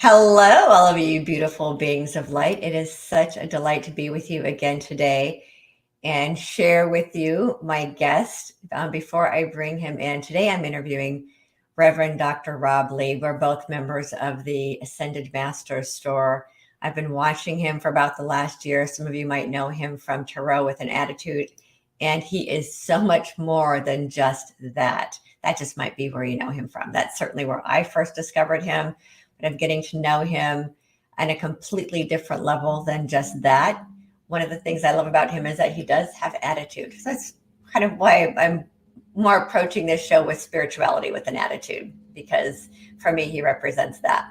Hello, all of you beautiful beings of light. It is such a delight to be with you again today and share with you my guest. Before I bring him in, today I'm interviewing Reverend Dr. Rob Lee. We're both members of the Ascended Masters store. I've been watching him for about the last year. Some of you might know him from Tarot with an Attitude, and he is so much more than just that. That just might be where you know him from. That's certainly where I first discovered him, but I'm getting to know him on a completely different level than just that. One of the things I love about him is that he does have attitude. So that's kind of why I'm more approaching this show with spirituality with an attitude, because for me, he represents that.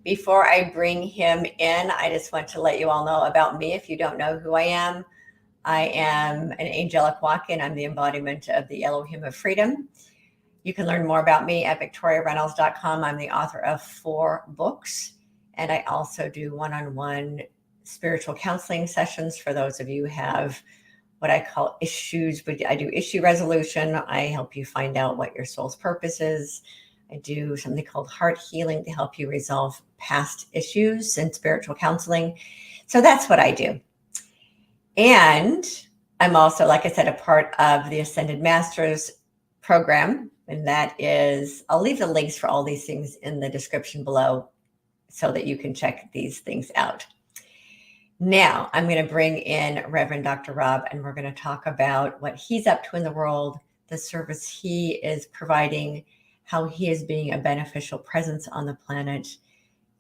Before I bring him in, I just want to let you all know about me. If you don't know who I am an angelic walk-in. I'm the embodiment of the Elohim of freedom. You can learn more about me at victoriareynolds.com. I'm the author of 4 books, and I also do one-on-one spiritual counseling sessions for those of you who have what I call issues, but I do issue resolution. I help you find out what your soul's purpose is. I do something called heart healing to help you resolve past issues and spiritual counseling. So that's what I do. And I'm also, like I said, a part of the Ascended Masters program. And that is, I'll leave the links for all these things in the description below so that you can check these things out. Now, I'm going to bring in Reverend Dr. Rob, and we're going to talk about what he's up to in the world, the service he is providing, how he is being a beneficial presence on the planet,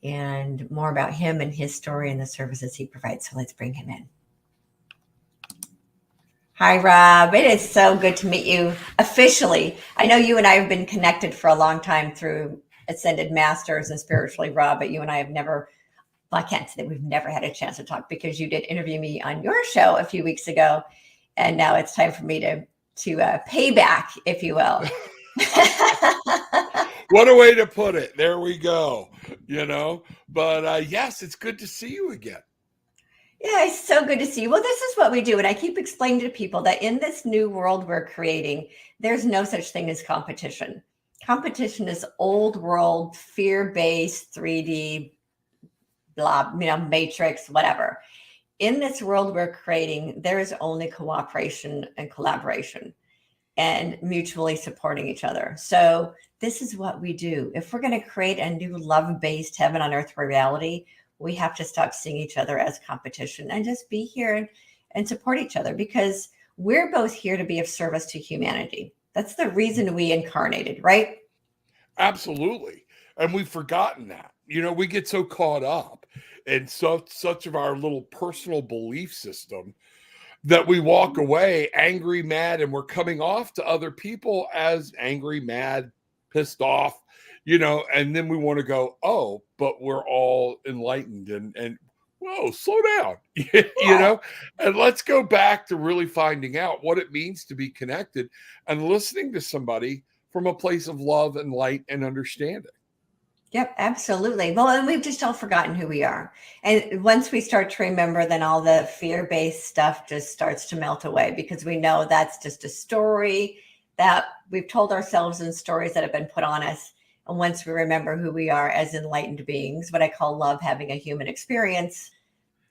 and more about him and his story and the services he provides. So let's bring him in. Hi, Rob. It is so good to meet you officially. I know you and I have been connected for a long time through Ascended Masters and Spiritually Rob, but you and I have never, well, I can't say that we've never had a chance to talk, because you did interview me on your show a few weeks ago, and now it's time for me to pay back, if you will. What a way to put it. There we go. But yes, it's good to see you again. Yeah, it's so good to see you. Well, this is what we do. And I keep explaining to people that in this new world we're creating, there's no such thing as competition. Competition is old world, fear-based, 3D, blah, matrix, whatever. In this world we're creating, there is only cooperation and collaboration and mutually supporting each other. So this is what we do. If we're going to create a new love-based heaven on earth reality, we have to stop seeing each other as competition and just be here and support each other, because we're both here to be of service to humanity. That's the reason we incarnated, right? Absolutely. And we've forgotten that. We get so caught up in such of our little personal belief system that we walk away angry, mad, and we're coming off to other people as angry, mad, pissed off, and then we want to go, oh, but we're all enlightened and whoa, slow down, and let's go back to really finding out what it means to be connected and listening to somebody from a place of love and light and understanding. Yep, absolutely. Well, and we've just all forgotten who we are. And once we start to remember, then all the fear-based stuff just starts to melt away, because we know that's just a story that we've told ourselves in stories that have been put on us. And once we remember who we are as enlightened beings, what I call love having a human experience,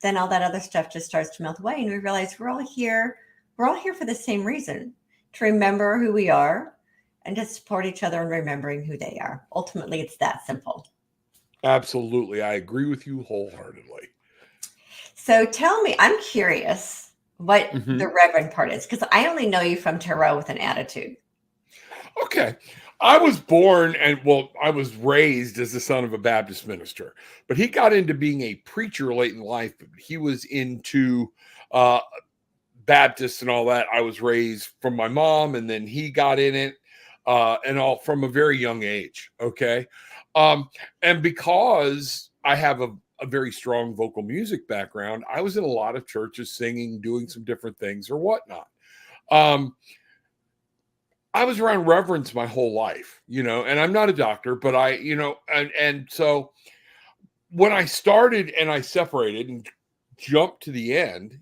then all that other stuff just starts to melt away. And we realize we're all here for the same reason, to remember who we are and to support each other in remembering who they are. Ultimately, it's that simple. Absolutely. I agree with you wholeheartedly. So tell me, I'm curious what the Reverend part is, because I only know you from Tarot with an Attitude. Okay. I was born I was raised as the son of a Baptist minister, but he got into being a preacher late in life. He was into Baptist and all that. I was raised from my mom, and then he got in it and all from a very young age. Okay. And because I have a very strong vocal music background, I was in a lot of churches singing, doing some different things or whatnot. I was around reverends my whole life, and I'm not a doctor, but and so when I started and I separated and jumped to the end,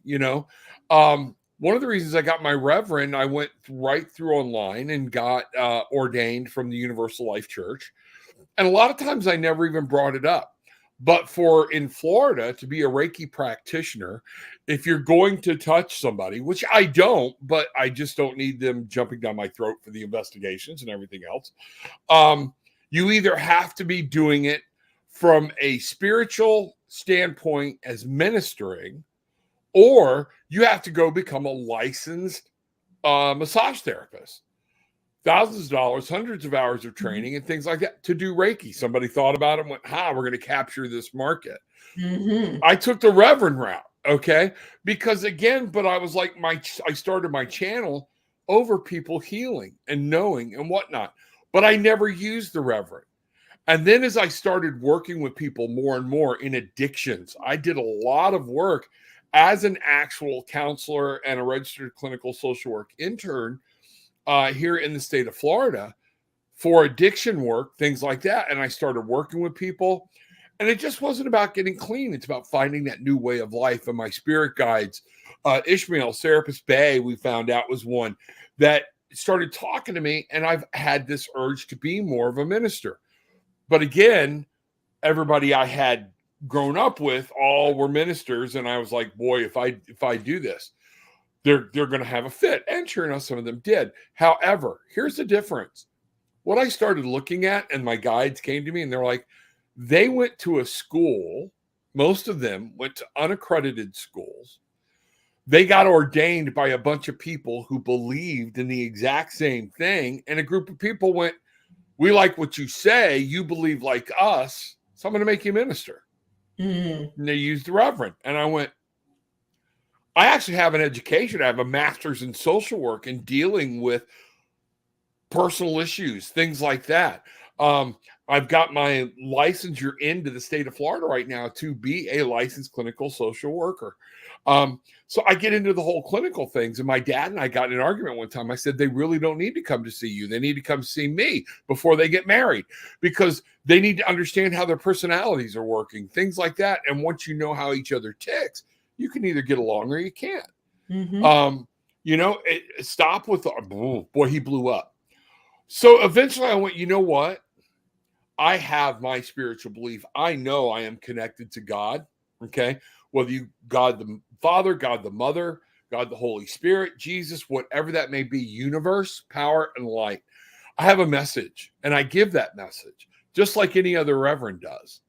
one of the reasons I got my reverend, I went right through online and got ordained from the Universal Life Church. And a lot of times I never even brought it up. But in Florida, to be a Reiki practitioner, if you're going to touch somebody, which I don't, but I just don't need them jumping down my throat for the investigations and everything else. You either have to be doing it from a spiritual standpoint as ministering, or you have to go become a licensed massage therapist. Thousands of dollars, hundreds of hours of training and things like that to do Reiki. Somebody thought about it and went, we're going to capture this market. Mm-hmm. I took the Reverend route, okay? Because again, but I was like, I started my channel over people healing and knowing and whatnot, but I never used the Reverend. And then as I started working with people more and more in addictions, I did a lot of work as an actual counselor and a registered clinical social work intern here in the state of Florida for addiction work, things like that. And I started working with people, and it just wasn't about getting clean. It's about finding that new way of life. And my spirit guides, Ishmael, Serapis Bay, we found out was one that started talking to me. And I've had this urge to be more of a minister. But again, everybody I had grown up with all were ministers. And I was like, boy, if I do this, they're going to have a fit. And sure enough, some of them did. However, here's the difference. What I started looking at, and my guides came to me and they're like, they went to a school. Most of them went to unaccredited schools. They got ordained by a bunch of people who believed in the exact same thing. And a group of people went, we like what you say. You believe like us. So I'm going to make you minister. Mm. And they used the Reverend. And I went, I actually have an education. I have a master's in social work and dealing with personal issues, things like that. I've got my licensure into the state of Florida right now to be a licensed clinical social worker. So I get into the whole clinical things. And my dad and I got in an argument one time. I said, they really don't need to come to see you. They need to come see me before they get married, because they need to understand how their personalities are working, things like that. And once you know how each other ticks, you can either get along or you can't. Mm-hmm. Stop with boy, he blew up. So eventually I went, you know what? I have my spiritual belief. I know I am connected to God. Okay. Whether God the Father, God the Mother, God the Holy Spirit, Jesus, whatever that may be, universe, power, and light. I have a message, and I give that message just like any other reverend does.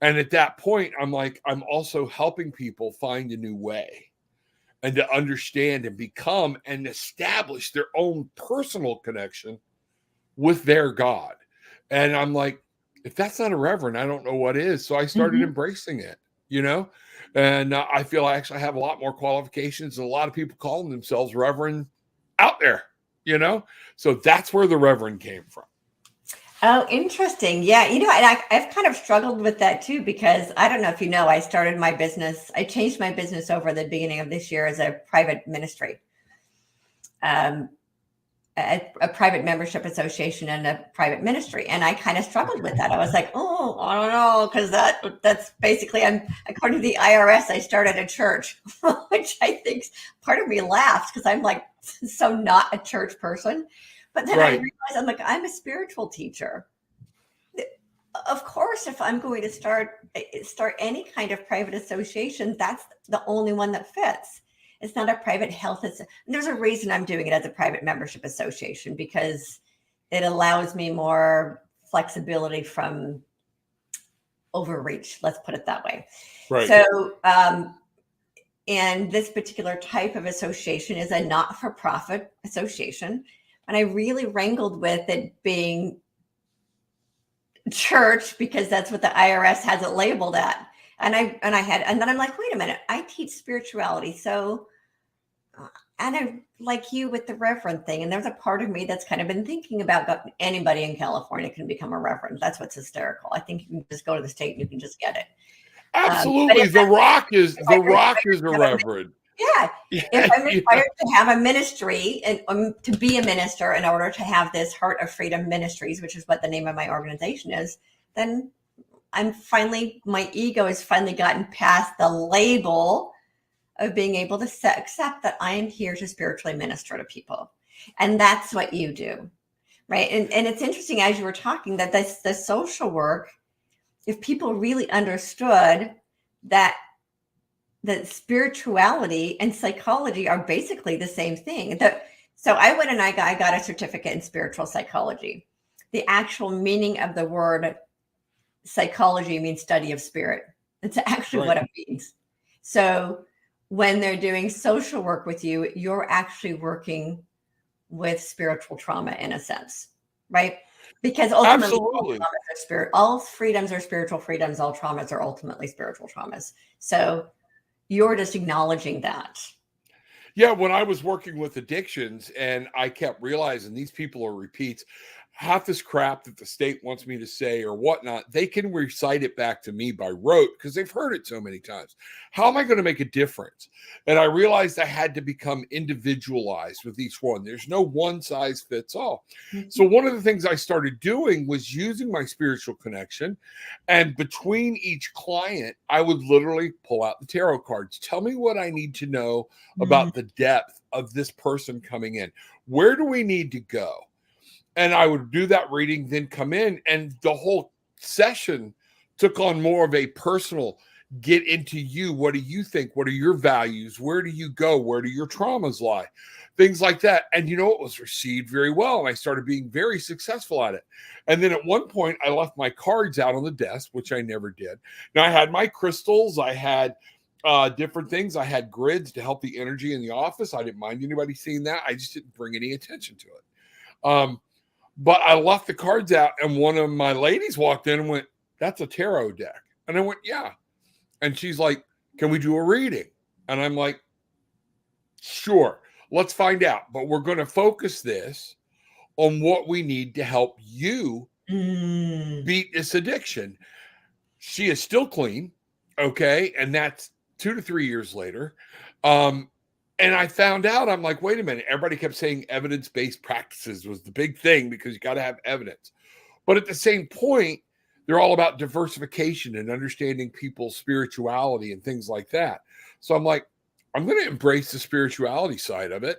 And at that point, I'm like, I'm also helping people find a new way and to understand and become and establish their own personal connection with their God. And I'm like, if that's not a reverend, I don't know what is. So I started embracing it, and I feel I actually have a lot more qualifications and a lot of people calling themselves reverend out there, So that's where the reverend came from. Oh, interesting. Yeah. And I've kind of struggled with that too, because I don't know if you know, I started my business. I changed my business over the beginning of this year as a private ministry, a private membership association and a private ministry. And I kind of struggled with that. I was like, oh, I don't know. Cause that's basically, according to the IRS, I started a church, which I think part of me laughed because I'm like, so not a church person. But then I realized I'm a spiritual teacher. Of course, if I'm going to start any kind of private association, that's the only one that fits. It's not a private health. There's a reason I'm doing it as a private membership association, because it allows me more flexibility from overreach. Let's put it that way. Right. So, and this particular type of association is a not-for-profit association. And I really wrangled with it being church because that's what the IRS has it labeled at. And then I'm like, wait a minute, I teach spirituality. So, and I like you with the reverend thing. And there's a part of me that's kind of been thinking about anybody in California can become a reverend. That's what's hysterical. I think you can just go to the state and you can just get it. Absolutely. The Rock is a reverend. Yeah. If I'm required to have a ministry and to be a minister in order to have this Heart of Freedom Ministries, which is what the name of my organization is, then my ego has finally gotten past the label of being able to accept that I am here to spiritually minister to people. And that's what you do. Right. And it's interesting, as you were talking, that the social work if people really understood that spirituality and psychology are basically the same thing. So I went and I got a certificate in spiritual psychology. The actual meaning of the word psychology means study of spirit. It's actually what it means. So when they're doing social work with you, you're actually working with spiritual trauma in a sense, right? Because ultimately, all freedoms are spiritual freedoms. All traumas are ultimately spiritual traumas. So you're just acknowledging that. Yeah, when I was working with addictions and I kept realizing these people are repeats, half this crap that the state wants me to say or whatnot, they can recite it back to me by rote because they've heard it so many times. How am I going to make a difference? And I realized I had to become individualized with each one. There's no one size fits all. Mm-hmm. So one of the things I started doing was using my spiritual connection. And between each client, I would literally pull out the tarot cards. Tell me what I need to know about the depth of this person coming in. Where do we need to go? And I would do that reading, then come in, and the whole session took on more of a personal get into you. What do you think? What are your values? Where do you go? Where do your traumas lie? Things like that. And it was received very well. And I started being very successful at it. And then at one point, I left my cards out on the desk, which I never did. Now I had my crystals. I had different things. I had grids to help the energy in the office. I didn't mind anybody seeing that. I just didn't bring any attention to it. But I left the cards out, and one of my ladies walked in and went, "That's a tarot deck." And I went, "Yeah." And she's like, "Can we do a reading?" And I'm like, "Sure, let's find out. But we're going to focus this on what we need to help you beat this addiction." She is still clean. Okay. And that's 2 to 3 years later. And I found out, I'm like, wait a minute. Everybody kept saying evidence-based practices was the big thing because you got to have evidence. But at the same point, they're all about diversification and understanding people's spirituality and things like that. So I'm like, I'm going to embrace the spirituality side of it.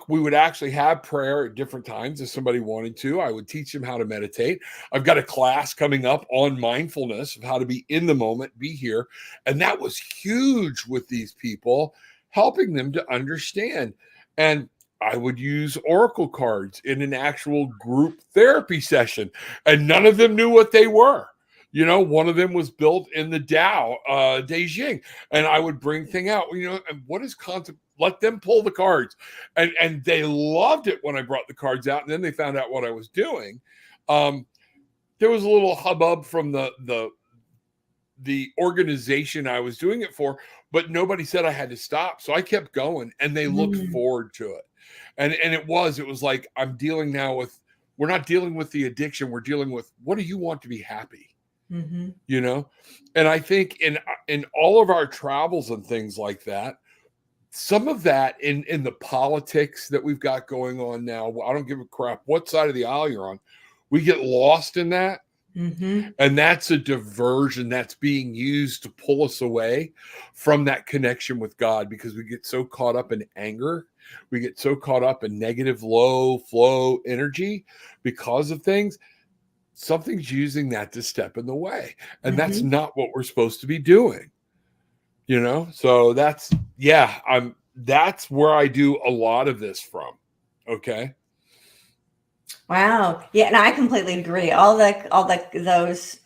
We would actually have prayer at different times if somebody wanted to. I would teach them how to meditate. I've got a class coming up on mindfulness of how to be in the moment, be here. And that was huge with these people, helping them to understand. And I would use oracle cards in an actual group therapy session, and none of them knew what they were. One of them was built in the Tao, De Jing, and I would bring thing out, and what is concept? Let them pull the cards. And they loved it when I brought the cards out, and then they found out what I was doing. There was a little hubbub from the organization I was doing it for, but nobody said I had to stop. So I kept going, and they looked forward to it. And it was like, I'm dealing now with, we're not dealing with the addiction. We're dealing with, what do you want to be happy? And I think in all of our travels and things like that, some of that in the politics that we've got going on now, I don't give a crap what side of the aisle you're on. We get lost in that. And that's a diversion that's being used to pull us away from that connection with God, because we get so caught up in anger. We get so caught up in negative, low flow energy because of things. Something's using that to step in the way. And that's not what we're supposed to be doing. So that's where I do a lot of this from. Okay. Wow. Yeah. And I completely agree. All those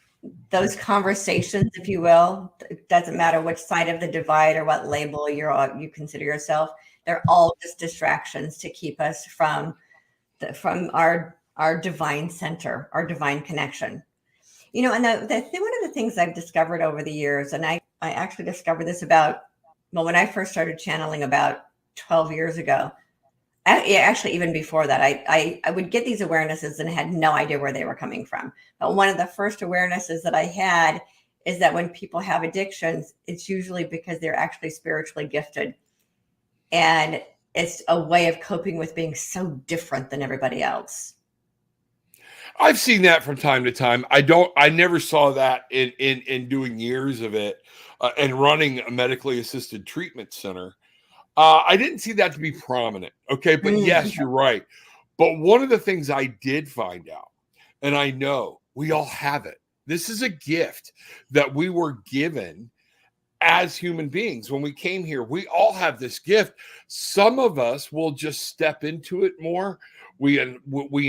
conversations, if you will, it doesn't matter which side of the divide or what label you consider yourself. They're all just distractions to keep us from our divine center, our divine connection. And one of the things I've discovered over the years, and I actually discovered this when I first started channeling about 12 years ago. Actually, even before that, I would get these awarenesses and had no idea where they were coming from. But one of the first awarenesses that I had is that when people have addictions, it's usually because they're actually spiritually gifted. And it's a way of coping with being so different than everybody else. I've seen that from time to time. I never saw that in doing years of it and running a medically assisted treatment center. I didn't see that to be prominent. Okay. But yes, you're right. But one of the things I did find out, and I know we all have it. This is a gift that we were given as human beings. When we came here, we all have this gift. Some of us will just step into it more. We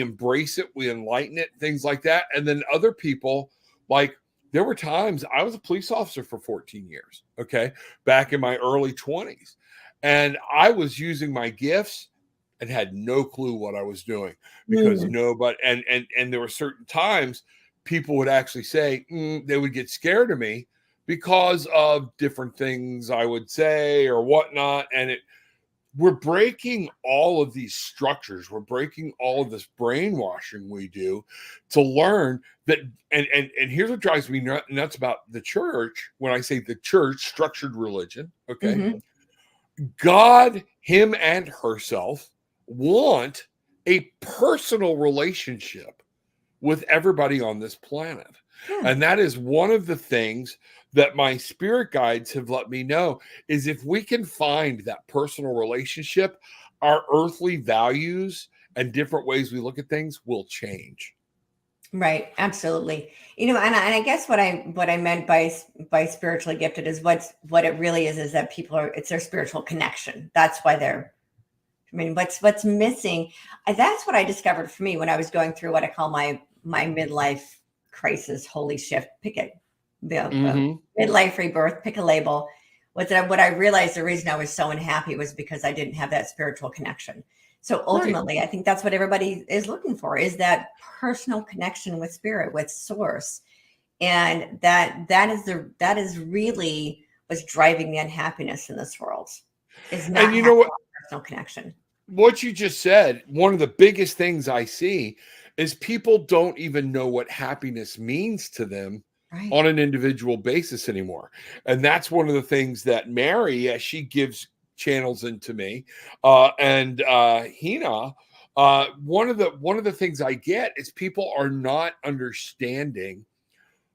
embrace it, we enlighten it, things like that. And then other people, like, there were times I was a police officer for 14 years, okay, back in my early 20s. And I was using my gifts and had no clue what I was doing, because nobody, and there were certain times people would actually say, they would get scared of me because of different things I would say or whatnot. And we're breaking all of these structures. We're breaking all of this brainwashing we do to learn that. And here's what drives me nuts about the church. When I say the church, structured religion, okay, God, him and herself want a personal relationship with everybody on this planet. And that is one of the things that my spirit guides have let me know, is if we can find that personal relationship, our earthly values and different ways we look at things will change. Right. Absolutely. And I guess what I meant by spiritually gifted is what it really is that it's their spiritual connection. That's why what's missing. That's what I discovered for me when I was going through what I call my midlife crisis, holy shift, pick it, midlife rebirth, pick a label. What I realized, the reason I was so unhappy was because I didn't have that spiritual connection. So ultimately, I think that's what everybody is looking for, is that personal connection with spirit, with source. And that is really what's driving the unhappiness in this world, is not and you know what, personal connection. What you just said, one of the biggest things I see is people don't even know what happiness means to them on an individual basis anymore. And that's one of the things that Mary, as she gives channels into me, and Hina, one of the things I get is people are not understanding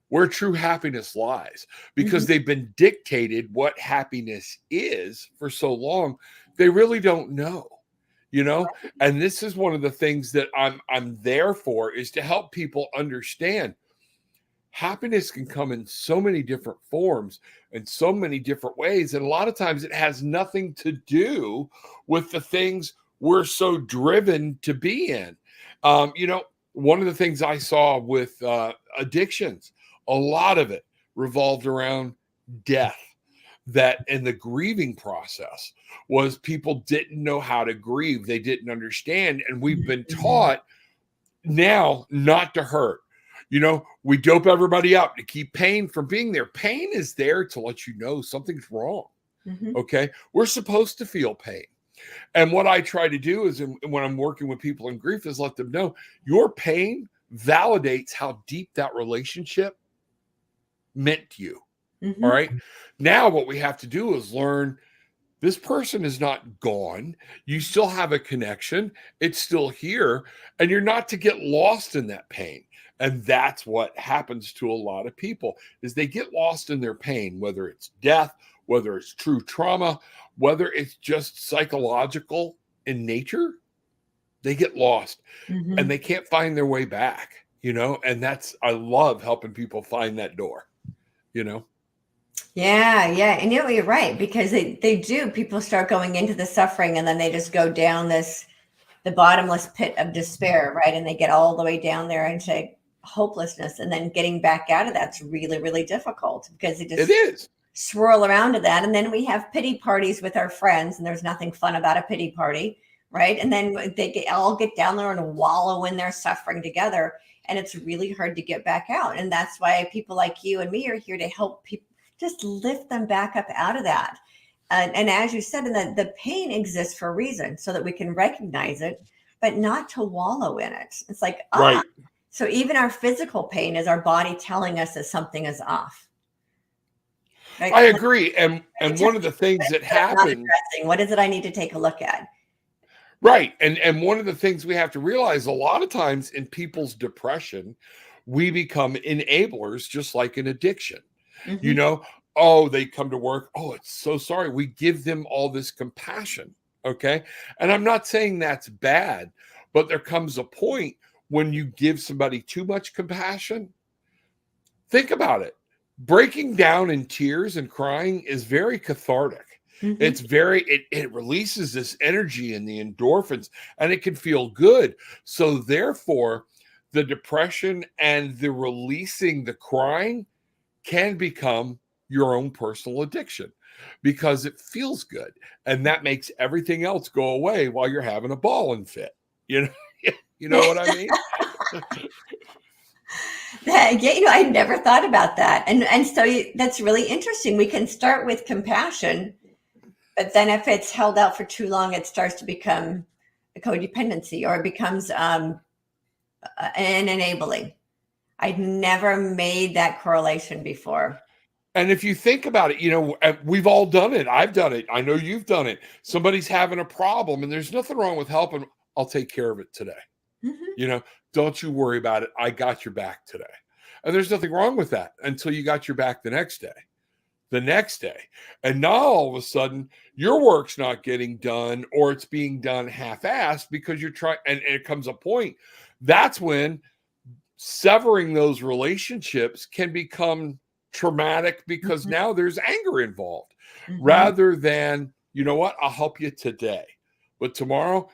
where true happiness lies, because they've been dictated what happiness is for so long. They really don't know. And this is one of the things that I'm there for, is to help people understand happiness can come in so many different forms and so many different ways. And a lot of times it has nothing to do with the things we're so driven to be in. One of the things I saw with addictions, a lot of it revolved around death. That in the grieving process was people didn't know how to grieve. They didn't understand. And we've been taught now not to hurt. We dope everybody up to keep pain from being there. Pain is there to let you know something's wrong. Okay. We're supposed to feel pain. And what I try to do is, when I'm working with people in grief, is let them know your pain validates how deep that relationship meant to you. All right. Now what we have to do is learn, this person is not gone. You still have a connection. It's still here. And you're not to get lost in that pain. And that's what happens to a lot of people, is they get lost in their pain, whether it's death, whether it's true trauma, whether it's just psychological in nature. They get lost and they can't find their way back, and I love helping people find that door, Yeah. And you're right, because they do. People start going into the suffering, and then they just go down the bottomless pit of despair, right? And they get all the way down there into hopelessness, and then getting back out of that's really, really difficult, because it is swirl around to that. And then we have pity parties with our friends, and there's nothing fun about a pity party, right? And then they all get down there and wallow in their suffering together, and it's really hard to get back out. And that's why people like you and me are here to help people, just lift them back up out of that. And as you said, the pain exists for a reason, so that we can recognize it, but not to wallow in it. It's like, right. So even our physical pain is our body telling us that something is off. Right? I agree. And one of the things that happens, what is it I need to take a look at? Right. And one of the things we have to realize, a lot of times in people's depression, we become enablers, just like an addiction. They come to work. Oh, it's so sorry. We give them all this compassion. Okay. And I'm not saying that's bad, but there comes a point when you give somebody too much compassion, Think about it. Breaking down in tears and crying is very cathartic. Mm-hmm. It's very, it releases this energy and the endorphins, and it can feel good. So therefore, the depression and the releasing the crying can become your own personal addiction because it feels good. And that makes everything else go away while you're having a bawling fit. You know, you know what I mean? Yeah, I never thought about that, and so that's really interesting. We can start with compassion, but then if it's held out for too long, it starts to become a codependency, or it becomes an enabling. I'd never made that correlation before. And if you think about it, we've all done it. I've done it. I know you've done it. Somebody's having a problem and there's nothing wrong with helping. I'll take care of it today. Mm-hmm. Don't you worry about it. I got your back today. And there's nothing wrong with that until you got your back the next day. And now all of a sudden your work's not getting done, or it's being done half-assed because you're trying, and it comes a point. That's when severing those relationships can become traumatic because Mm-hmm. now there's anger involved Mm-hmm. rather than, you know what, I'll help you today, but tomorrow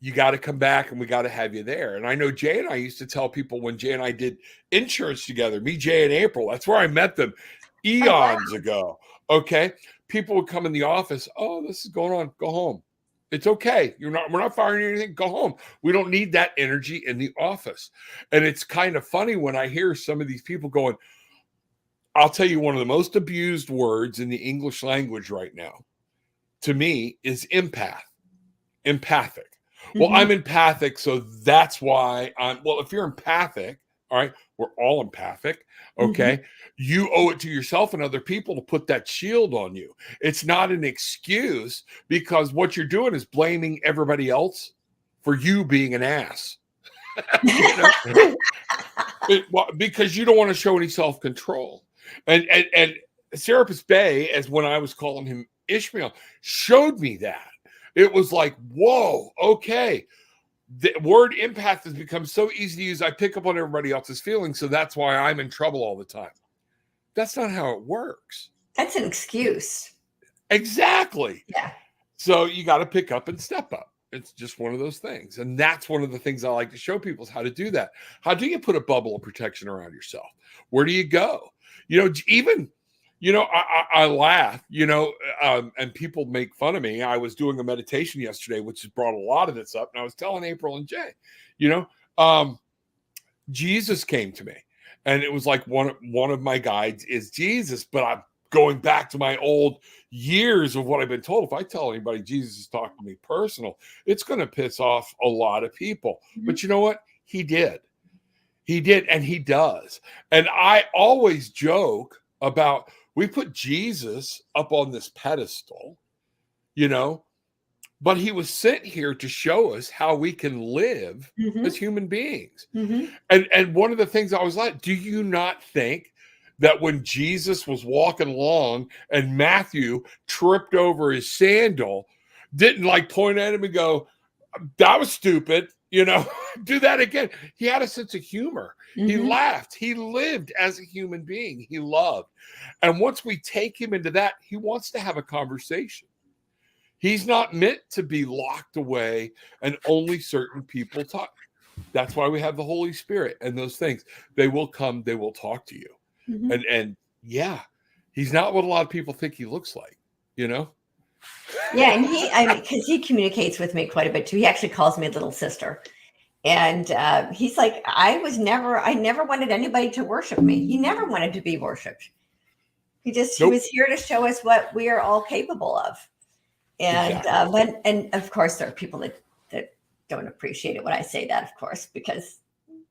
you got to come back and we got to have you there. And I know Jay and I used to tell people when Jay and I did insurance together, me, Jay, and April, that's where I met them Oh, wow. eons ago. Okay. People would come in the office. Oh, this is going on. Go home. It's okay. We're not firing anything. Go home. We don't need that energy in the office. And it's kind of funny when I hear some of these people going, I'll tell you, one of the most abused words in the English language right now to me is empathic. Well, Mm-hmm. I'm empathic, so that's why if you're empathic, all right, we're all empathic, Mm-hmm. okay? You owe it to yourself and other people to put that shield on you. It's not an excuse, because what you're doing is blaming everybody else for you being an ass. you know, because you don't want to show any self-control. And Serapis Bay, as when I was calling him Ishmael, showed me that. It was like, whoa, okay. The word empath has become so easy to use. I pick up on everybody else's feelings, so that's why I'm in trouble all the time. That's not how it works. That's an excuse. Exactly. Yeah. So you got to pick up and step up. It's just one of those things. And that's one of the things I like to show people is how to do that. How do you put a bubble of protection around yourself? Where do you go? Even, I laugh, and people make fun of me. I was doing a meditation yesterday, which has brought a lot of this up. And I was telling April and Jay, Jesus came to me, and it was like one of my guides is Jesus, but I'm going back to my old years of what I've been told. If I tell anybody Jesus is talking to me personal, it's going to piss off a lot of people. Mm-hmm. But you know what? He did, and he does. And I always joke about, we put Jesus up on this pedestal, but he was sent here to show us how we can live Mm-hmm. as human beings. Mm-hmm. And one of the things I was like, do you not think that when Jesus was walking along and Matthew tripped over his sandal, didn't like point at him and go, that was stupid, do that again? He had a sense of humor. Mm-hmm. He laughed. He lived as a human being. He loved. And once we take him into that, he wants to have a conversation. He's not meant to be locked away and only certain people talk. That's why we have the Holy Spirit and those things. They will come, they will talk to you. Mm-hmm. And yeah, he's not what a lot of people think he looks like, Yeah, and because he communicates with me quite a bit too. He actually calls me little sister. And he's like, I never wanted anybody to worship me. He never wanted to be worshiped. He was here to show us what we are all capable of. And exactly. And of course, there are people that don't appreciate it when I say that, of course, because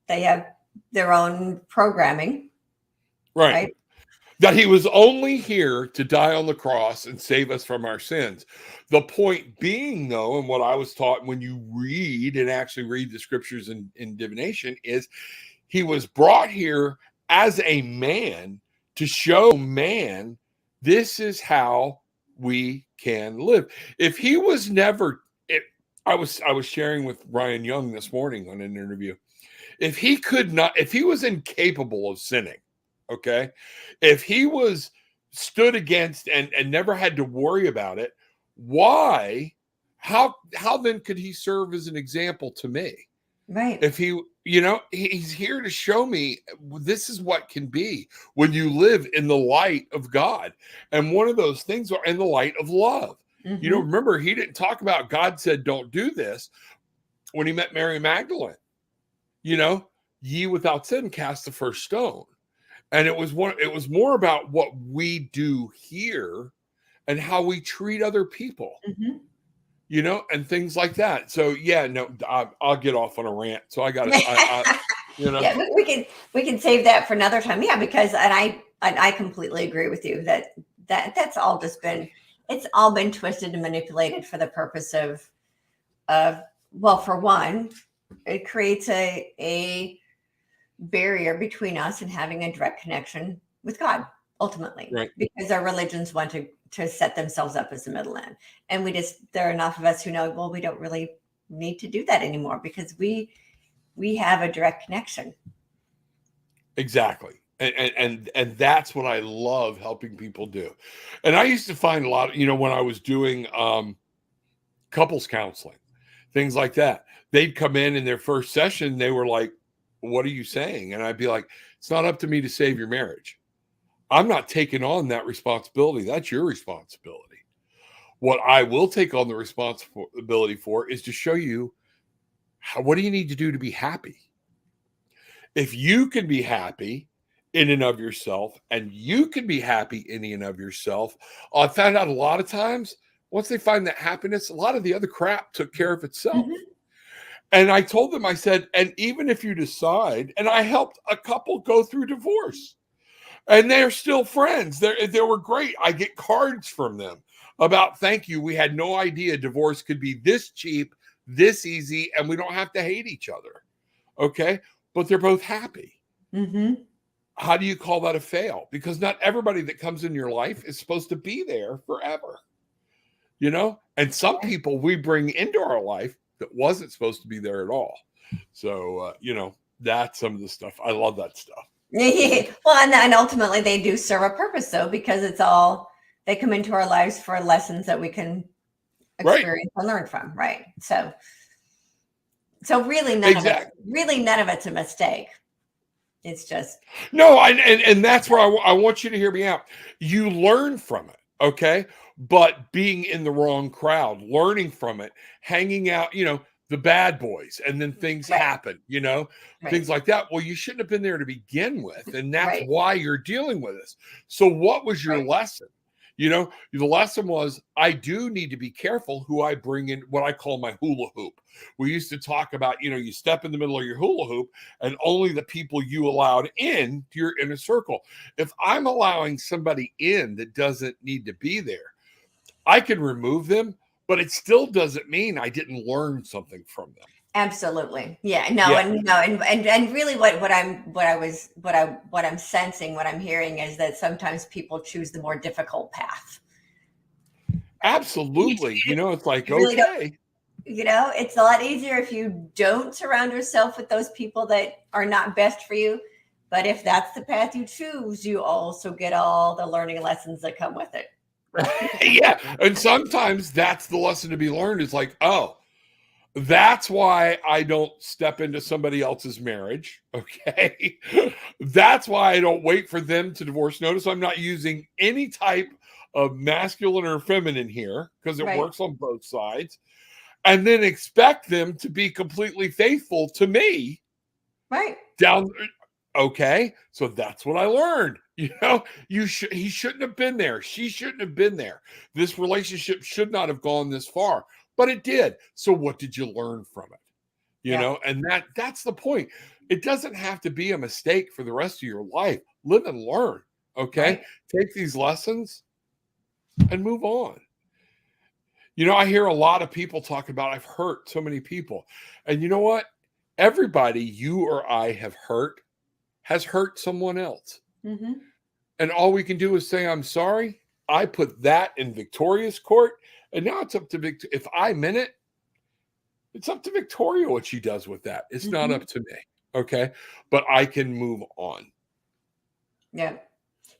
they have their own programming. Right. That he was only here to die on the cross and save us from our sins. The point being, though, and what I was taught when you read the scriptures in divination, is he was brought here as a man to show man this is how we can live. If he was never, I was sharing with Ryan Young this morning on an interview. if he could not, if he was incapable of sinning, okay, if he was stood against and never had to worry about it, why, how then could he serve as an example to me? Right. If he, he's here to show me this is what can be when you live in the light of God. And one of those things are in the light of love. Mm-hmm. Remember, he didn't talk about God said, don't do this when he met Mary Magdalene. Ye without sin cast the first stone. And it was more about what we do here and how we treat other people. Mm-hmm. And things like that. So yeah, no, I'll get off on a rant. So I got to, Yeah, we can save that for another time. Yeah, because I completely agree with you that's all it's all been twisted and manipulated for the purpose of well, for one, it creates a barrier between us and having a direct connection with God ultimately, right. Because our religions want to set themselves up as the middleman. And there are enough of us who know, well, we don't really need to do that anymore because we have a direct connection. Exactly. And that's what I love helping people do. And I used to find a lot of, when I was doing couples counseling, things like that, they'd come in their first session, they were like, what are you saying? And I'd be like, it's not up to me to save your marriage. I'm not taking on that responsibility. That's your responsibility. What I will take on the responsibility for is to show you what do you need to do to be happy. If you can be happy in and of yourself, and you can be happy in and of yourself, I found out a lot of times, once they find that happiness, a lot of the other crap took care of itself. Mm-hmm. And I told them, I said, and even if you decide, and I helped a couple go through divorce, and they're still friends. They were great. I get cards from them about, thank you. We had no idea divorce could be this cheap, this easy, and we don't have to hate each other. Okay. But they're both happy. Mm-hmm. How do you call that a fail? Because not everybody that comes in your life is supposed to be there forever. And some people we bring into our life that wasn't supposed to be there at all. So, that's some of the stuff. I love that stuff. Well, and ultimately they do serve a purpose, though, because they come into our lives for lessons that we can experience and learn from. Right. So really none of it's a mistake. It's just. No, and that's where I want you to hear me out. You learn from it. Okay. But being in the wrong crowd, learning from it, hanging out, the bad boys, and then things happen, things like that. Well, you shouldn't have been there to begin with. And that's why you're dealing with this. So what was your lesson? The lesson was, I do need to be careful who I bring in, what I call my hula hoop. We used to talk about, you step in the middle of your hula hoop and only the people you allowed in to your inner circle. If I'm allowing somebody in that doesn't need to be there, I can remove them, but it still doesn't mean I didn't learn something from them. Absolutely. Yeah. No, and really what I'm sensing, what I'm hearing is that sometimes people choose the more difficult path. Absolutely. It's like, really okay. It's a lot easier if you don't surround yourself with those people that are not best for you. But if that's the path you choose, you also get all the learning lessons that come with it. Yeah. And sometimes that's the lesson to be learned, is like, oh, that's why I don't step into somebody else's marriage. Okay. That's why I don't wait for them to divorce. Notice I'm not using any type of masculine or feminine here, because it works on both sides, and then expect them to be completely faithful to me. Right. Okay. So that's what I learned. He shouldn't have been there. She shouldn't have been there. This relationship should not have gone this far, but it did. So what did you learn from it? And that's the point. It doesn't have to be a mistake for the rest of your life. Live and learn. Okay. Take these lessons and move on. I hear a lot of people talk about, I've hurt so many people. And you know what? Everybody you or I have hurt has hurt someone else. Mm-hmm. And all we can do is say, I'm sorry. I put that in Victoria's court. And now it's up to Victoria. If I meant it, it's up to Victoria what she does with that. It's not up to me. Okay. But I can move on. Yeah.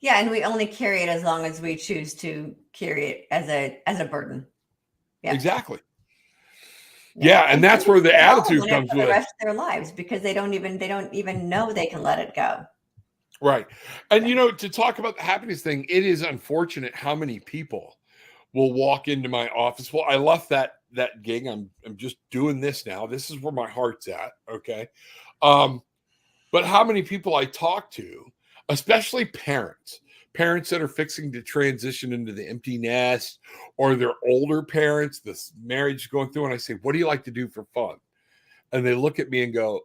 Yeah. And we only carry it as long as we choose to carry it as a burden. Yeah. Exactly. Yeah. Yeah. And And that's some where people the dwell attitude on it comes for the with. rest of their lives because they don't even know they can let it go. Right. And, Yeah. to talk about the happiness thing, it is unfortunate how many people will walk into my office. Well, I left that gig. I'm just doing this now. This is where my heart's at. Okay. Um, but how many people I talk to, especially parents that are fixing to transition into the empty nest, or their older parents, this marriage going through, and I say, what do you like to do for fun? And they look at me and go,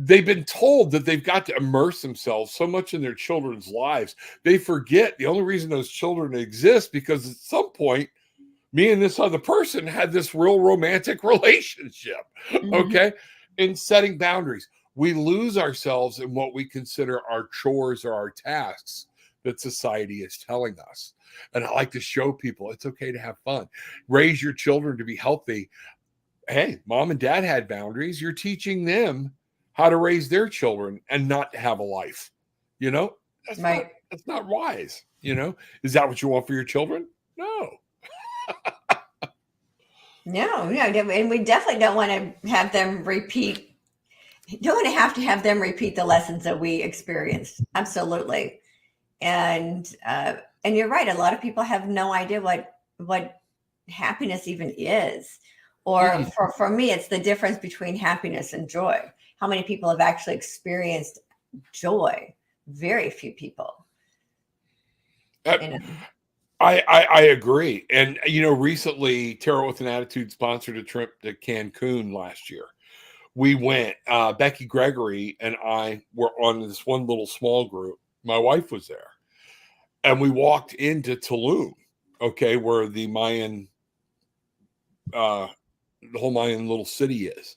they've been told that they've got to immerse themselves so much in their children's lives. They forget the only reason those children exist because at some point, me and this other person had this real romantic relationship. Mhm. Okay. In setting boundaries, we lose ourselves in what we consider our chores or our tasks that society is telling us. And I like to show people it's okay to have fun. Raise your children to be healthy. Hey, mom and dad had boundaries. You're teaching them how to raise their children and not have a life. You know, Right. that's not wise. Is that what you want for your children? No. No, no, and we definitely don't want to have them repeat. Don't want to have them repeat the lessons that we experienced. Absolutely, and you're right. A lot of people have no idea what happiness even is, or Mm-mm. for me, it's the difference between happiness and joy. How many people have actually experienced joy? Very few people. Uh, You know. I agree. And recently Tarot with an Attitude sponsored a trip to Cancun last year. We went, Becky Gregory and I were on this one little small group. My wife was there. And we walked into Tulum, okay, where uh the whole Mayan little city is.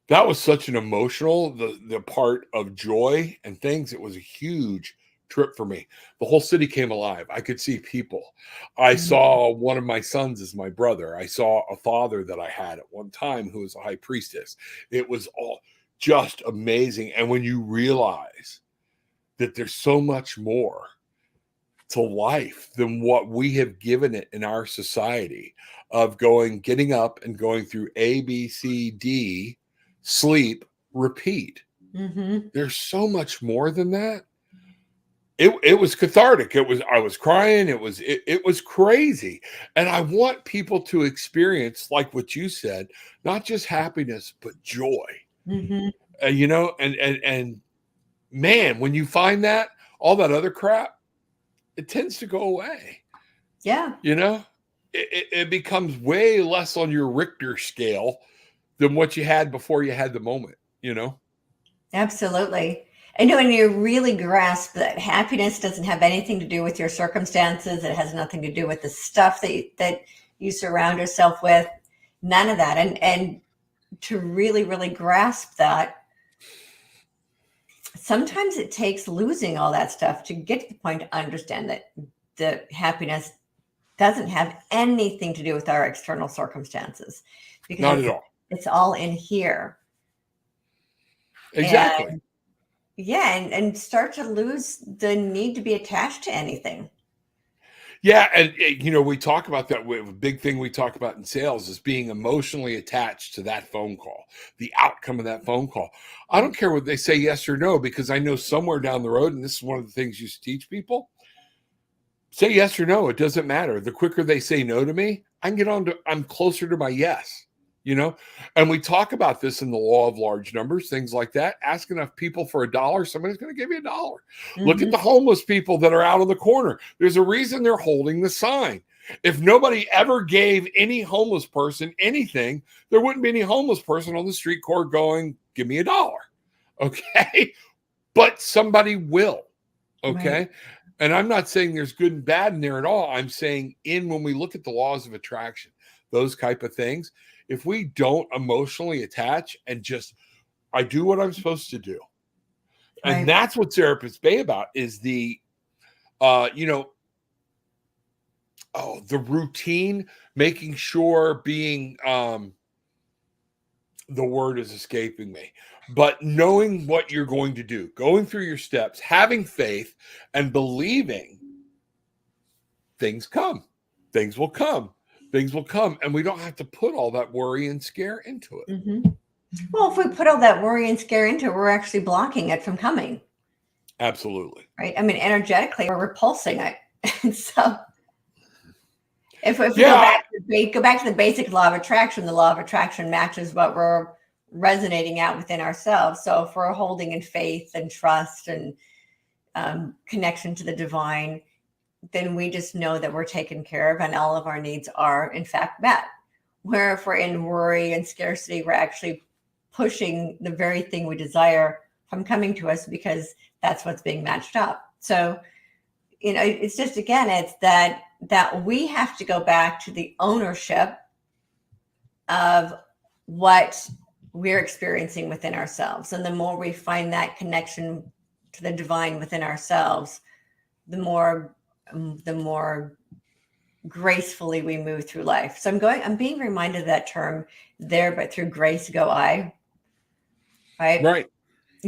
That was such an emotional, the part of joy and things. It was a huge trip for me. The whole city came alive. I could see people. I Mhm. saw one of my sons as my brother. I saw a father that I had at one time who was a high priestess. It was all just amazing. And when you realize that there's so much more to life than what we have given it in our society, of getting up and going through A, B, C, D, sleep, repeat. Mhm. There's so much more than that. It was cathartic. I was crying. It was crazy. And I want people to experience, like what you said, not just happiness, but joy. Mhm. And man, when you find that, all that other crap, it tends to go away. Yeah. you know it becomes way less on your Richter scale than what you had before you had the moment. Absolutely. And when you really grasp that happiness doesn't have anything to do with your circumstances, it has nothing to do with the stuff that you surround yourself with, none of that. And to really, really grasp that, sometimes it takes losing all that stuff to get to the point to understand that the happiness doesn't have anything to do with our external circumstances because Not at all. it's all in here. Exactly. And yeah, and start to lose the need to be attached to anything. Yeah, and we talk about that. A big thing we talk about in sales is being emotionally attached to that phone call, the outcome of that phone call. I don't care what they say, yes or no, because I know somewhere down the road, and this is one of the things you teach people: say yes or no. It doesn't matter. The quicker they say no to me, I'm closer to my yes. And we talk about this in the law of large numbers, things like that. Ask enough people for $1, somebody's going to give you $1. Look at Mhm. the homeless people that are out on the corner. There's a reason they're holding the sign. If nobody ever gave any homeless person anything, there wouldn't be any homeless person on the street corner going, give me $1. Okay. But somebody will. Right. Okay. And I'm not saying there's good and bad in there at all. I'm saying, when we look at the laws of attraction, those type of things, if we don't emotionally attach and just, I do what I'm supposed to do. And Right. that's what Serapis Bay about, is uh, you know, the routine, making sure being, the word is escaping me, but knowing what you're going to do, going through your steps, having faith, and believing things come, things will come, things will come. And we don't have to put all that worry and scare into it. Mm-hmm. Well, if we put all that worry and scare into it, we're actually blocking it from coming. Absolutely. Right. I mean, energetically, we're repulsing it. And so if we go back to the basic law of attraction, the law of attraction matches what we're resonating out within ourselves. So if we're holding in faith and trust and connection to the divine, then we just know that we're taken care of and all of our needs are in fact met. Where if we're in worry and scarcity, we're actually pushing the very thing we desire from coming to us because that's what's being matched up. So, it's just, again, it's that we have to go back to the ownership of what we're experiencing within ourselves. And the more we find that connection to the divine within ourselves, the more gracefully we move through life. So I'm being reminded of that term there, but through grace go I. Right.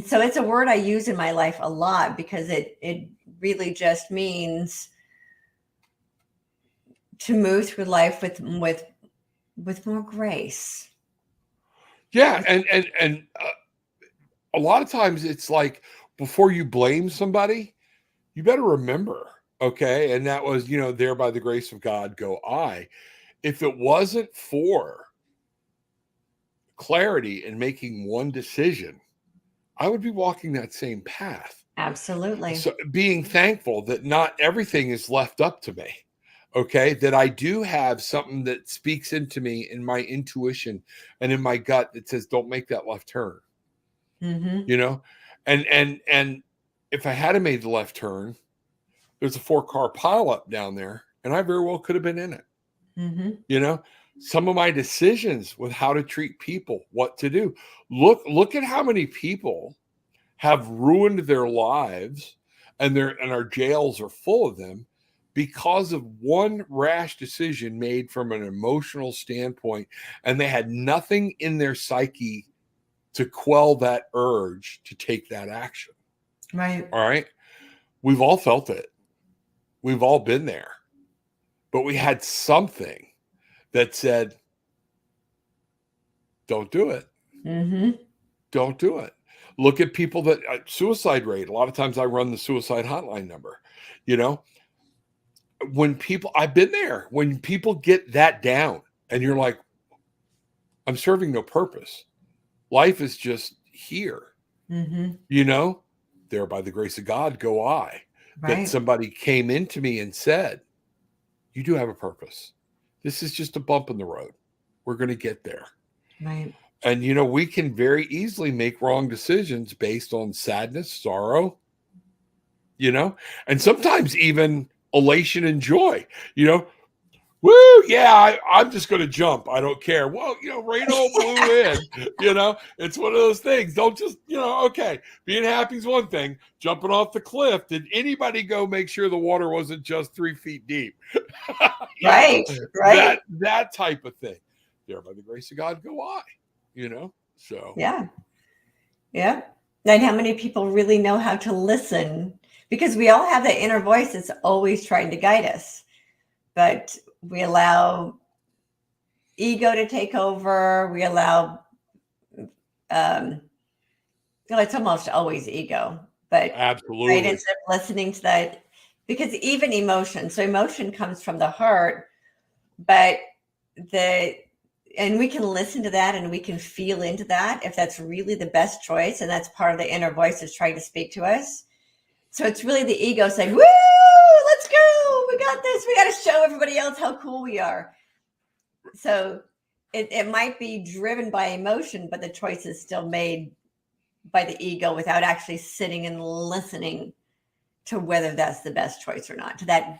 So it's a word I use in my life a lot because it really just means to move through life with more grace. Yeah. And a lot of times it's like, before you blame somebody, you better remember, okay? And that was, there by the grace of God go I. If it wasn't for clarity in making one decision, I would be walking that same path. Absolutely. So being thankful that not everything is left up to me, okay? That I do have something that speaks into me in my intuition and in my gut that says, don't make that left turn. Mm-hmm. And if I had made the left turn, there's a 4-car pileup down there, and I very well could have been in it. Mm-hmm. Some of my decisions with how to treat people, what to do. Look at how many people have ruined their lives, and our jails are full of them because of one rash decision made from an emotional standpoint, and they had nothing in their psyche to quell that urge to take that action. Right. All right. We've all felt it. We've all been there. But we had something that said, don't do it. Mm-hmm. Don't do it. Look at people that suicide rate. A lot of times I run the suicide hotline number. I've been there, when people get that down and you're like, I'm serving no purpose. Life is just here. Mm-hmm. There by the grace of God go I. Right. That somebody came into me and said, you do have a purpose. This is just a bump in the road. We're going to get there. Right. And, we can very easily make wrong decisions based on sadness, sorrow, and sometimes even elation and joy, woo, yeah, I'm just going to jump. I don't care. Well, rain all blew in, it's one of those things. Don't just, okay, being happy is one thing. Jumping off the cliff, did anybody go make sure the water wasn't just 3 feet deep? Right. Right. That type of thing. There by the grace of God go I, so. Yeah. Yeah. And how many people really know how to listen? Because we all have that inner voice that's always trying to guide us. But we allow ego to take over. We allow, it's almost always ego, but absolutely. Right, instead of listening to that, because even emotion, so emotion comes from the heart, but and we can listen to that and we can feel into that if that's really the best choice. And that's part of the inner voice is trying to speak to us. So it's really the ego saying, woo, let's go. We got this. We got to show everybody else how cool we are. So it might be driven by emotion, but the choice is still made by the ego without actually sitting and listening to whether that's the best choice or not, to that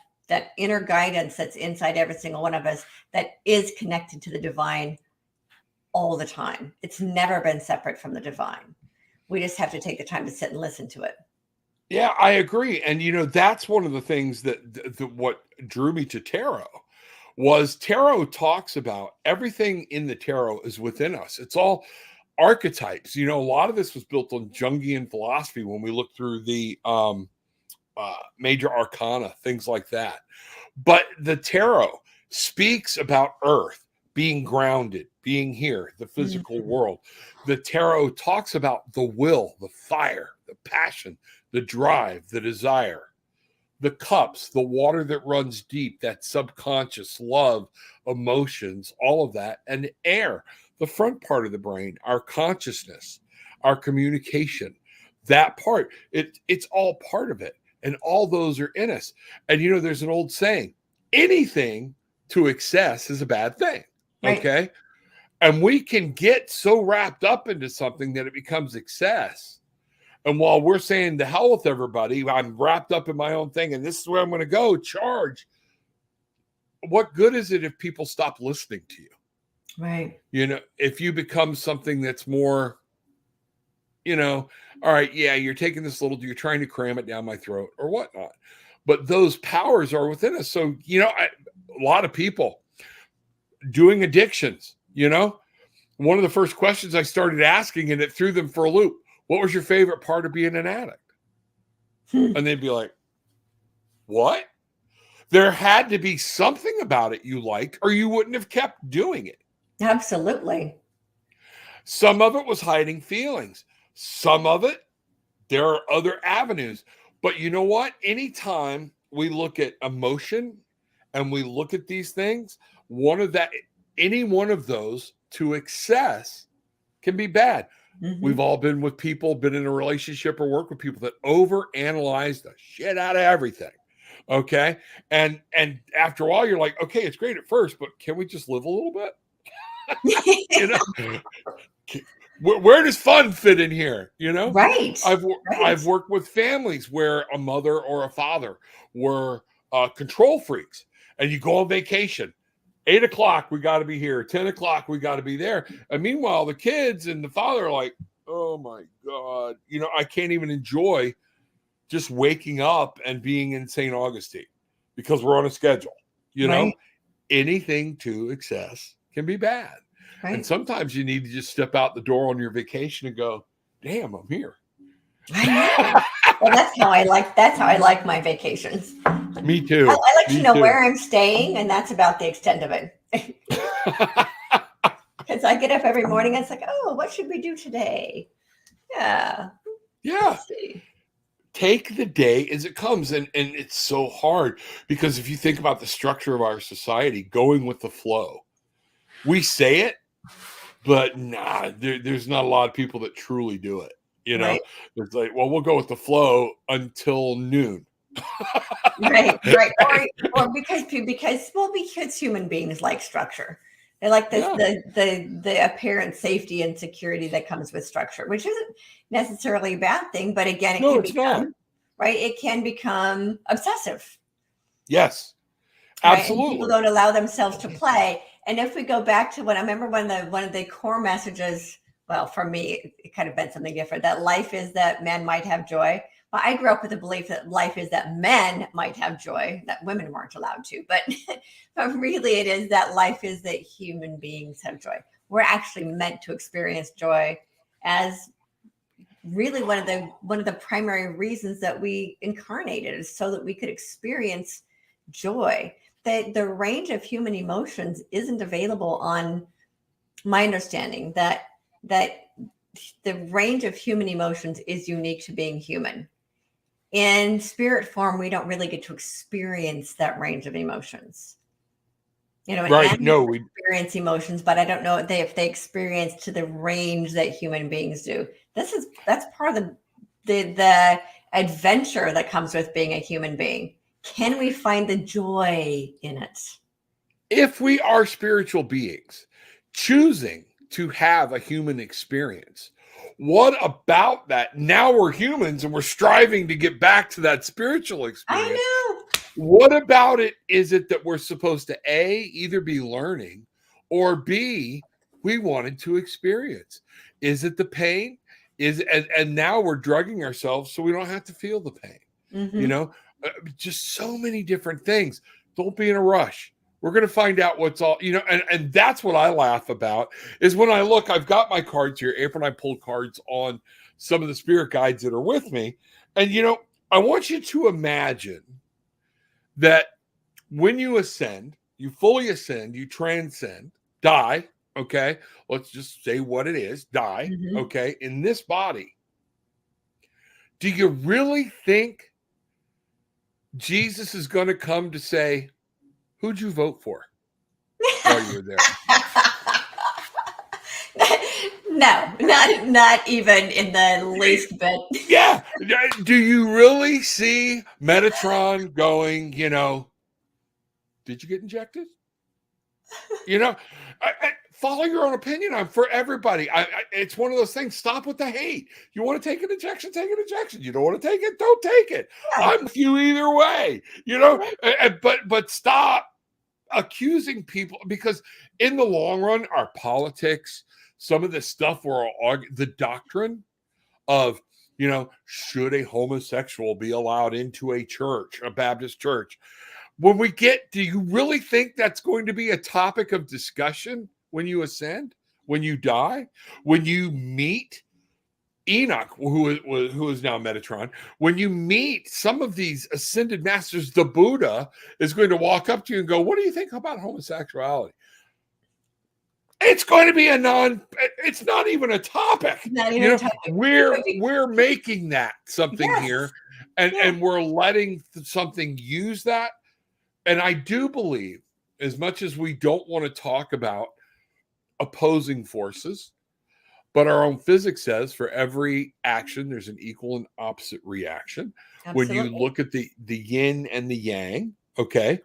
inner guidance that's inside every single one of us that is connected to the divine all the time. It's never been separate from the divine. We just have to take the time to sit and listen to it. Yeah, I agree. And, that's one of the things that what drew me to tarot was tarot talks about everything in the tarot is within us. It's all archetypes. A lot of this was built on Jungian philosophy when we look through the major arcana, things like that. But the tarot speaks about earth being grounded, being here, the physical world. The tarot talks about the will, the fire, the passion, the drive, the desire. The cups, the water that runs deep, that subconscious love, emotions, all of that. And air, the front part of the brain, our consciousness, our communication, that part, it's all part of it. And all those are in us. And there's an old saying, anything to excess is a bad thing. Right. Okay. And we can get so wrapped up into something that it becomes excess. And while we're saying to hell with everybody, I'm wrapped up in my own thing and this is where I'm going to go, charge. What good is it if people stop listening to you? Right. If you become something that's more, all right, yeah, you're taking this you're trying to cram it down my throat or whatnot. But those powers are within us. So, a lot of people doing addictions, one of the first questions I started asking, and it threw them for a loop. What was your favorite part of being an addict? And they'd be like, what? There had to be something about it you liked, or you wouldn't have kept doing it. Absolutely. Some of it was hiding feelings. Some of it, there are other avenues. But you know what? Anytime we look at emotion and we look at these things, any one of those to excess can be bad. We've all been with people, been in a relationship or work with people that overanalyze the shit out of everything. Okay. And after a while, you're like, okay, it's great at first, but can we just live a little bit? Where does fun fit in here? Right. I've worked with families where a mother or a father were control freaks, and you go on vacation. 8 o'clock, we got to be here. 10 o'clock, we got to be there. And meanwhile, the kids and the father are like, oh my God, I can't even enjoy just waking up and being in St. Augustine because we're on a schedule. Right. Anything to excess can be bad. Right. And sometimes you need to just step out the door on your vacation and go, damn, I'm here. I know. Well, that's how I like my vacations. Me too. I like to know where I'm staying, and that's about the extent of it. Because I get up every morning and it's like, oh, what should we do today? Yeah. Yeah. Take the day as it comes. And it's so hard because if you think about the structure of our society, going with the flow, we say it, but there's not a lot of people that truly do it. Right. It's like, well, we'll go with the flow until noon. Right. Or because human beings like structure. They like the apparent safety and security that comes with structure, which isn't necessarily a bad thing, but again, it can become obsessive. Yes, absolutely. Right? People don't allow themselves to play. And if we go back to what I remember, one of the core messages, well, for me, it kind of meant something different, that life is that men might have joy. Well, I grew up with the belief that life is that men might have joy, that women weren't allowed to, but really it is that life is that human beings have joy. We're actually meant to experience joy as really one of the primary reasons that we incarnated, is so that we could experience joy. The range of human emotions isn't available on my understanding, that the range of human emotions is unique to being human. In spirit form, we don't really get to experience that range of emotions. Right. No, we experience emotions, but I don't know if they experience to the range that human beings do. That's part of the adventure that comes with being a human being. Can we find the joy in it? If we are spiritual beings choosing to have a human experience, what about that? Now we're humans and we're striving to get back to that spiritual experience. I know. What about it is it that we're supposed to either be learning, or B, we wanted to experience? Is it the pain? And now we're drugging ourselves so we don't have to feel the pain. Mm-hmm. Just so many different things. Don't be in a rush. We're going to find out what's all, and that's what I laugh about is when I look, I've got my cards here. April and I pulled cards on some of the spirit guides that are with me. And, I want you to imagine that when you ascend, you fully ascend, you transcend, die. Okay. Let's just say what it is, die. Mm-hmm. Okay. In this body. Do you really think Jesus is going to come to say, who'd you vote for while you were there? No, not even in the least bit. Yeah. Do you really see Metatron going, did you get injected? Follow your own opinion. I'm for everybody. It's one of those things. Stop with the hate. You want to take an injection? Take an injection. You don't want to take it? Don't take it. Yeah. I'm with you either way. But stop accusing people, because in the long run, our politics, some of the stuff the doctrine of, should a homosexual be allowed into a church, a Baptist church? Do you really think that's going to be a topic of discussion when you ascend, when you die, when you meet Enoch, who is now Metatron? When you meet some of these ascended masters, the Buddha is going to walk up to you and go, what do you think about homosexuality? It's going to be it's not even a topic. Not even a topic. We're making that something here, and we're letting something use that. And I do believe, as much as we don't want to talk about opposing forces, but our own physics says for every action, there's an equal and opposite reaction. Absolutely. When you look at the yin and the yang, okay,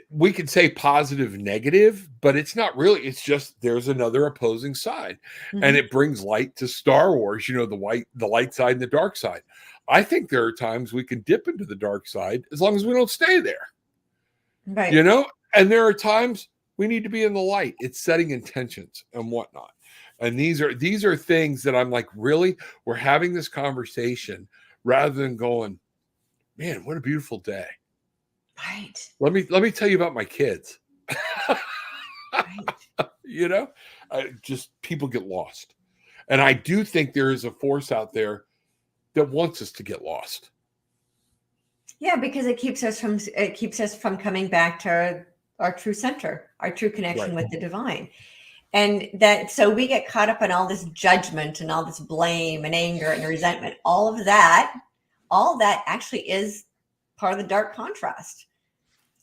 we can say positive, negative, but it's not really. It's just there's another opposing side. Mm-hmm. And it brings light to Star Wars, the light side and the dark side. I think there are times we can dip into the dark side as long as we don't stay there. Right. And there are times we need to be in the light. It's setting intentions and whatnot. And these are things that I'm like, really, we're having this conversation rather than going, man, what a beautiful day. Right. Let me tell you about my kids. Right. Just people get lost. And I do think there is a force out there that wants us to get lost. Yeah, because it keeps us from coming back to our true center, our true connection with the divine. And so we get caught up in all this judgment and all this blame and anger and resentment. All that actually is part of the dark contrast.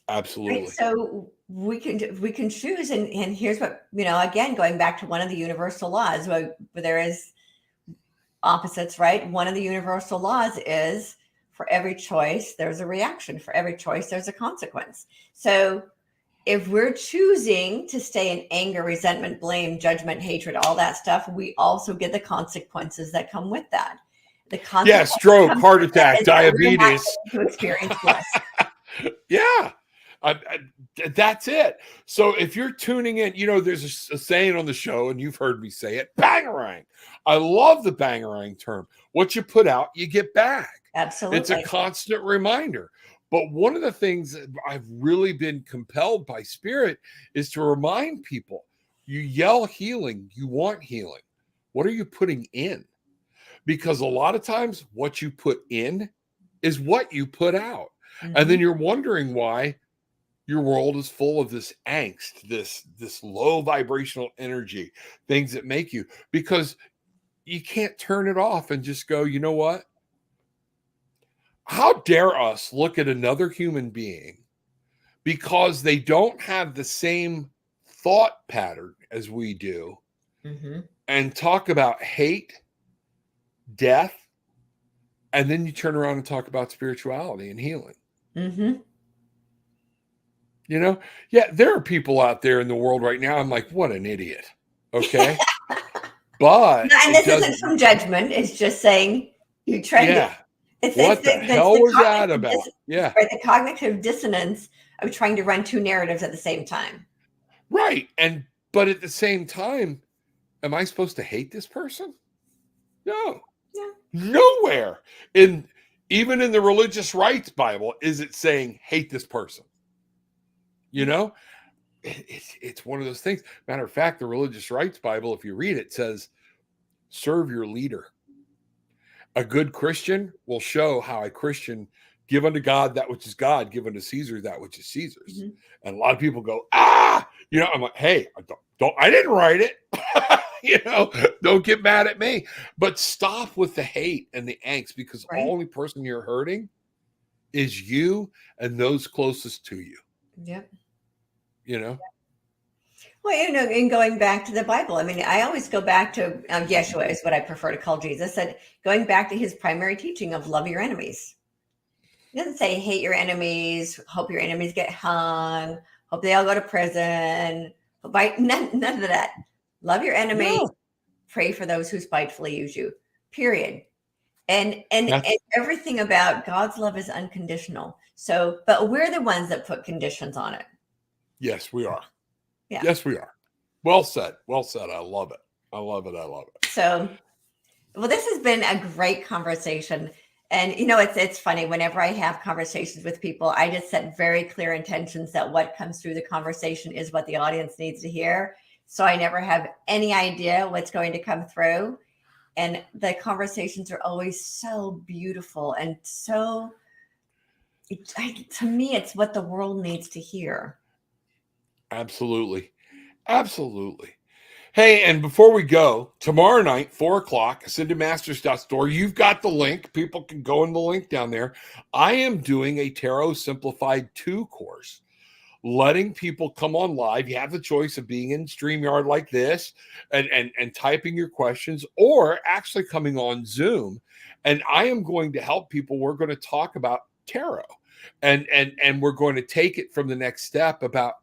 Absolutely. Right? So we can choose, and here's what, again, going back to one of the universal laws where there is opposites, right? One of the universal laws is for every choice, there's a reaction. For every choice, there's a consequence. So if we're choosing to stay in anger, resentment, blame, judgment, hatred, all that stuff, we also get the consequences that come with that. The consequences stroke, heart attack, diabetes. To experience bliss. Yeah. That's it. So if you're tuning in, there's a saying on the show, and you've heard me say it, bangarang. I love the bangarang term. What you put out, you get back. Absolutely. It's a constant reminder. But one of the things that I've really been compelled by Spirit is to remind people, you yell healing, you want healing. What are you putting in? Because a lot of times what you put in is what you put out. Mm-hmm. And then you're wondering why your world is full of this angst, this low vibrational energy, things that make you, because you can't turn it off and just go, you know what? How dare us look at another human being because they don't have the same thought pattern as we do, mm-hmm. and talk about hate, death, and then you turn around and talk about spirituality and healing. Mm-hmm. There are people out there in the world right now. I'm like, what an idiot. Okay. But and this isn't from judgment. It's just saying you try to. What the hell was that about? Right, the cognitive dissonance of trying to run two narratives at the same time. Right. But at the same time, am I supposed to hate this person? No. Yeah. Nowhere even in the religious rights Bible is it saying hate this person. You know, it's one of those things. Matter of fact, the Religious Rights Bible, if you read it, says, serve your leader. A good Christian will show how a Christian give unto God that which is God, give unto Caesar that which is Caesar's. Mm-hmm. And a lot of people go, I'm like, hey, I didn't write it. Don't get mad at me. But stop with the hate and the angst, because the Right. only person you're hurting is you and those closest to you. Yep. Well, and going back to the Bible, I mean, I always go back to Yeshua is what I prefer to call Jesus, and going back to his primary teaching of love your enemies. He doesn't say hate your enemies, hope your enemies get hung, hope they all go to prison. None of that. Love your enemies, pray for those who spitefully use you, period. And everything about God's love is unconditional. So, but we're the ones that put conditions on it. Yes, we are. Yeah. Yes, we are. Well said. Well said. I love it. I love it. I love it. So, well, this has been a great conversation. And, it's funny. Whenever I have conversations with people, I just set very clear intentions that what comes through the conversation is what the audience needs to hear. So I never have any idea what's going to come through. And the conversations are always so beautiful. And so, to me, it's what the world needs to hear. Absolutely. Absolutely. Hey, and before we go, tomorrow night, 4:00, ascendedmasters.store, you've got the link. People can go in the link down there. I am doing a Tarot Simplified 2 course, letting people come on live. You have the choice of being in StreamYard like this and typing your questions, or actually coming on Zoom. And I am going to help people. We're going to talk about tarot, and we're going to take it from the next step about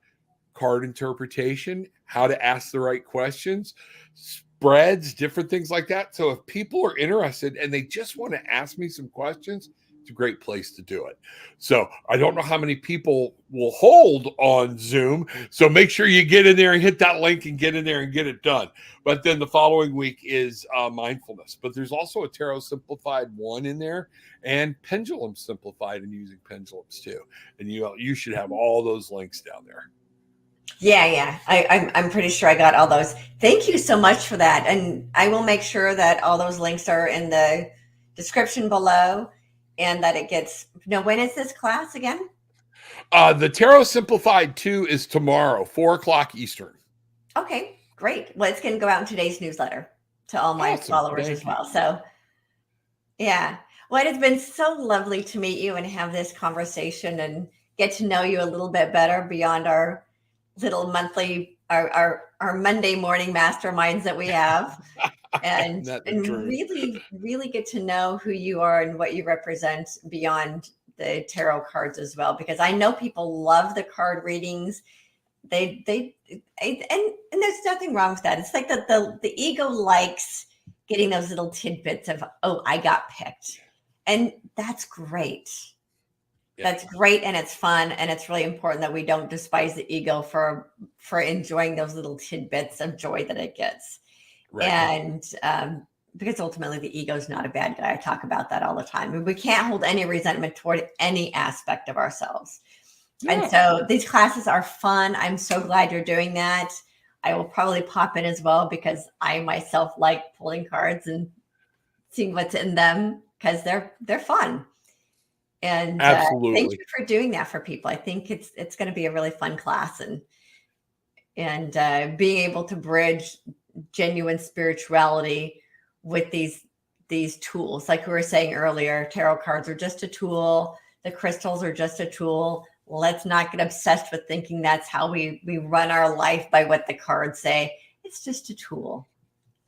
card interpretation, how to ask the right questions, spreads, different things like that. So if people are interested and they just want to ask me some questions, it's a great place to do it. So I don't know how many people will hold on Zoom. So make sure you get in there and hit that link and get in there and get it done. But then the following week is mindfulness. But there's also a Tarot Simplified 1 in there, and Pendulum Simplified, and using pendulums too. And you should have all those links down there. Yeah. I'm pretty sure I got all those. Thank you so much for that. And I will make sure that all those links are in the description below, and that it gets, when is this class again? The Tarot Simplified 2 is tomorrow, 4:00 Eastern. Okay, great. Well, it's going to go out in today's newsletter to all my followers as well. So, yeah. Well, it has been so lovely to meet you and have this conversation and get to know you a little bit better beyond our little monthly, our Monday morning masterminds that we have, and really, really get to know who you are and what you represent beyond the tarot cards as well. Because I know people love the card readings. And there's nothing wrong with that. It's like the ego likes getting those little tidbits of, oh, I got picked, and that's great. That's great, and it's fun, and it's really important that we don't despise the ego for enjoying those little tidbits of joy that it gets. Right. And because ultimately the ego is not a bad guy. I talk about that all the time. And we can't hold any resentment toward any aspect of ourselves. Yeah. And so these classes are fun. I'm so glad you're doing that. I will probably pop in as well, because I myself like pulling cards and seeing what's in them, because they're fun. And thank you for doing that for people. I think it's going to be a really fun class, and being able to bridge genuine spirituality with these tools. Like we were saying earlier, tarot cards are just a tool. The crystals are just a tool. Let's not get obsessed with thinking that's how we run our life, by what the cards say. It's just a tool.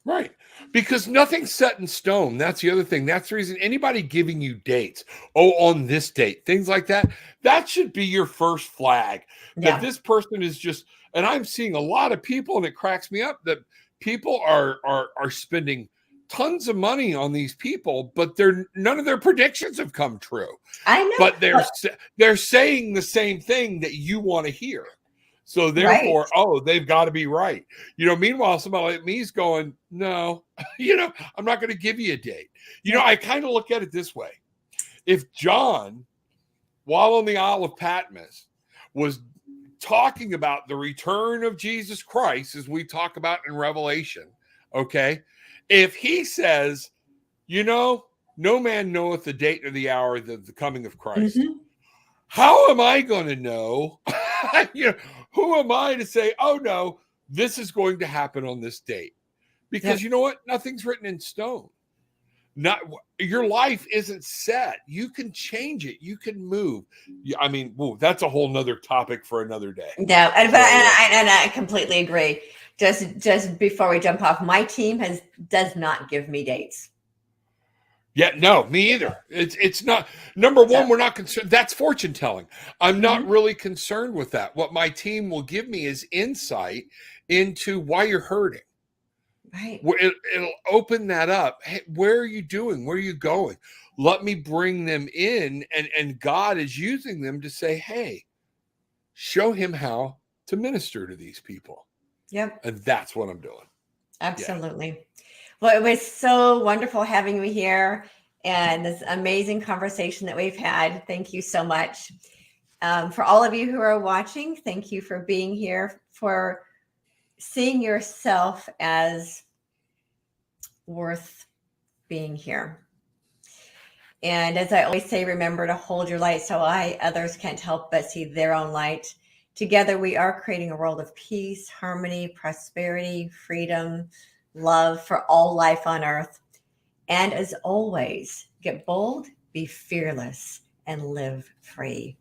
Right. Because nothing's set in stone. That's the other thing. That's the reason anybody giving you dates, on this date, things like that, that should be your first flag. That this person is just, and I'm seeing a lot of people, and it cracks me up that people are spending tons of money on these people, but none of their predictions have come true. I know. But they're saying the same thing that you want to hear. So therefore, they've got to be right. Meanwhile, somebody like me is going, no, I'm not going to give you a date. I kind of look at it this way. If John, while on the Isle of Patmos, was talking about the return of Jesus Christ, as we talk about in Revelation, okay, if he says, no man knoweth the date or the hour of the coming of Christ, how am I going to know? Who am I to say, oh no, this is going to happen on this date? Because you know what? Nothing's written in stone. Not your life isn't set. You can change it. You can move. I mean, that's a whole nother topic for another day. No, and I completely agree. Just before we jump off, my team does not give me dates. Yeah, no, me either. It's not. Number one, we're not concerned. That's fortune telling. I'm not really concerned with that. What my team will give me is insight into why you're hurting. Right. It'll open that up. Hey, where are you doing? Where are you going? Let me bring them in, and God is using them to say, hey, show him how to minister to these people. Yep. And that's what I'm doing. Absolutely. Yeah. Well, it was so wonderful having you here and this amazing conversation that we've had. Thank you so much. For all of you who are watching, thank you for being here, for seeing yourself as worth being here. And as I always say, remember to hold your light so others can't help but see their own light. Together, we are creating a world of peace, harmony, prosperity, freedom, love for all life on earth. And as always, get bold, be fearless, and live free.